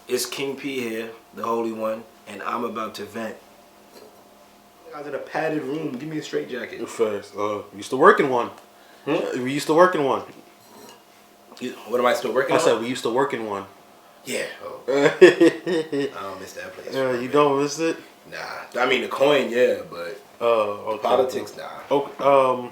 It's King P here, the Holy One, and I'm about to vent. I was in a padded room. Give me a straight jacket. First, we used to work in one. We used to work in one. What am I still working I on? said we used to work in one. Yeah. Oh. I don't miss that place. Yeah, you don't miss it? Nah. I mean, the coin, yeah, but Okay. politics, nah.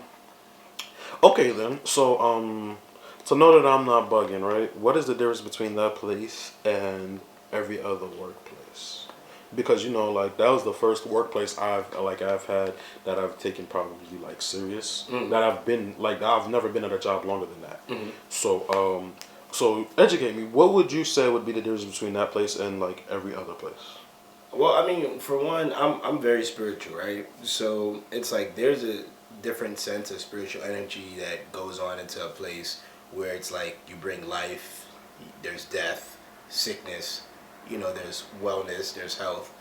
Okay then. So know that I'm not bugging, right? What is the difference between that place and every other workplace? Because like that was the first workplace I've had that I've taken probably like serious. That I've never been at a job longer than that. So educate me. What would you say would be the difference between that place and like every other place? Well, I mean, for one, I'm very spiritual, right? So it's like there's a different sense of spiritual energy that goes on into a place where it's like you bring life, there's death, sickness, there's wellness, there's health,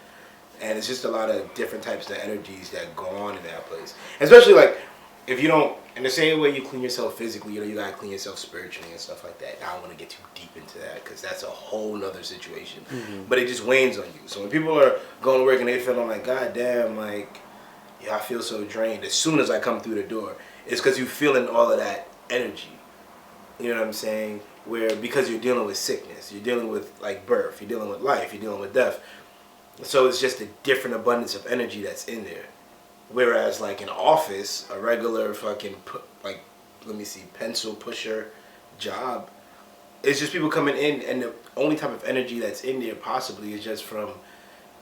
and it's just a lot of different types of energies that go on in that place. Especially like if you don't, in the same way you clean yourself physically, you gotta clean yourself spiritually and stuff like that. I don't want to get too deep into that because that's a whole nother situation. But it just weighs on you. So when people are going to work and they feeling like, God damn, like, yeah, I feel so drained. As soon as I come through the door, it's because you're feeling all of that energy. You know what I'm saying? Where because you're dealing with sickness, you're dealing with like birth, you're dealing with life, you're dealing with death. So it's just a different abundance of energy that's in there. Whereas like an office, a regular fucking pencil pusher job, it's just people coming in, and the only type of energy that's in there possibly is just from,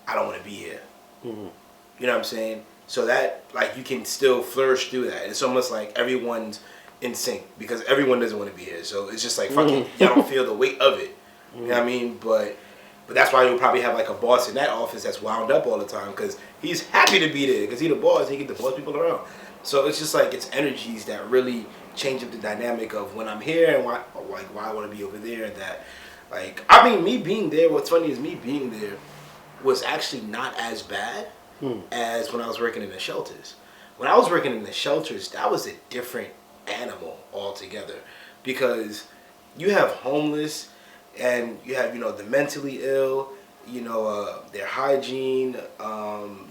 I don't want to be here. You know what I'm saying? So that like you can still flourish through that. It's almost like everyone's in sync because everyone doesn't want to be here. So it's just like fucking y'all don't feel the weight of it. You know what I mean? But that's why you'll probably have like a boss in that office that's wound up all the time because he's happy to be there because he's the boss. He get to boss people around. So it's just like it's energies that really change up the dynamic of when I'm here and why I want to be over there. And that like I mean me being there. What's funny is me being there was actually not as bad as when I was working in the shelters. When I was working in the shelters, that was a different animal altogether because you have homeless. And you have, the mentally ill, their hygiene.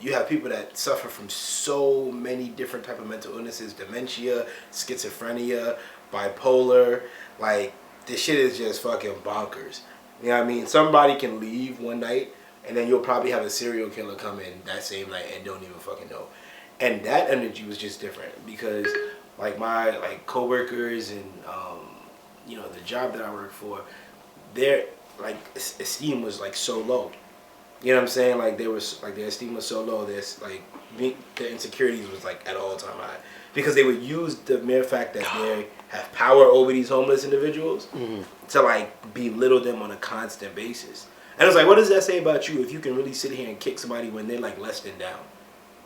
You have people that suffer from so many different type of mental illnesses, dementia, schizophrenia, bipolar. Like, this shit is just fucking bonkers. You know what I mean? Somebody can leave one night, and then you'll probably have a serial killer come in that same night and don't even fucking know. And that energy was just different because, like, my, coworkers and, the job that I work for, their esteem was like so low. You know what I'm saying? Like their esteem was so low. Their insecurities was like at all time high because they would use the mere fact that they have power over these homeless individuals to like belittle them on a constant basis. And it's like, what does that say about you if you can really sit here and kick somebody when they're like less than down?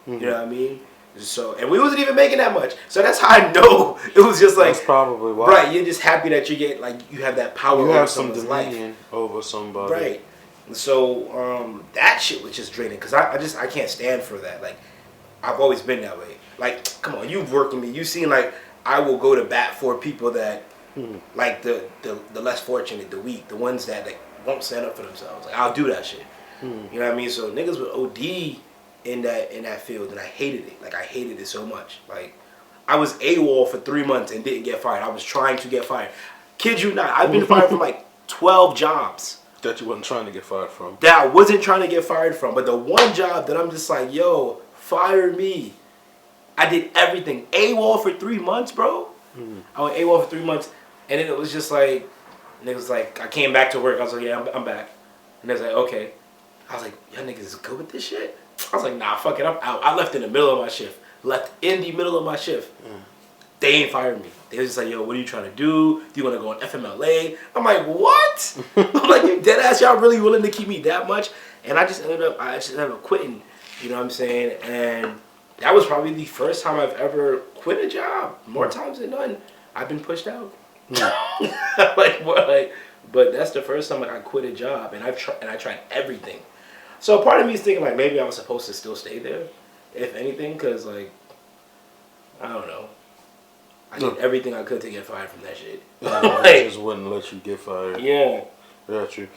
You know what I mean? So, and we wasn't even making that much. So that's how I know it was just like. That's probably why. Right, you're just happy that you get, you have that power over someone's life. You have some dominion over somebody. Right. So, that shit was just draining because I can't stand for that. Like, I've always been that way. Like, come on, you've worked with me. You've seen, I will go to bat for people that, like, the less fortunate, the weak, the ones that, won't stand up for themselves. Like, I'll do that shit. You know what I mean? So, niggas with OD in that field, and I hated it. Like, I hated it so much. Like, I was AWOL for 3 months and didn't get fired. I was trying to get fired. Kid you not, I've been fired from 12 jobs. That you wasn't trying to get fired from. That I wasn't trying to get fired from. But the one job that I'm just like, yo, fire me. I did everything. AWOL for 3 months, bro. I went AWOL for 3 months, and then it was just like, niggas like, I came back to work. I was like, yeah, I'm back. And they was like, okay. I was like, y'all niggas is good with this shit? I was like, nah, fuck it, I'm out. I left in the middle of my shift. They ain't fired me. They was just like, yo, what are you trying to do? Do you want to go on FMLA? I'm like, what? I'm like, you dead ass, y'all really willing to keep me that much? And I just ended up quitting. You know what I'm saying? And that was probably the first time I've ever quit a job. More times than none, I've been pushed out. But that's the first time I quit a job, and I tried everything. So part of me is thinking maybe I was supposed to still stay there, if anything, because I don't know. I did everything I could to get fired from that shit. They just wouldn't let you get fired. Yeah. Got you.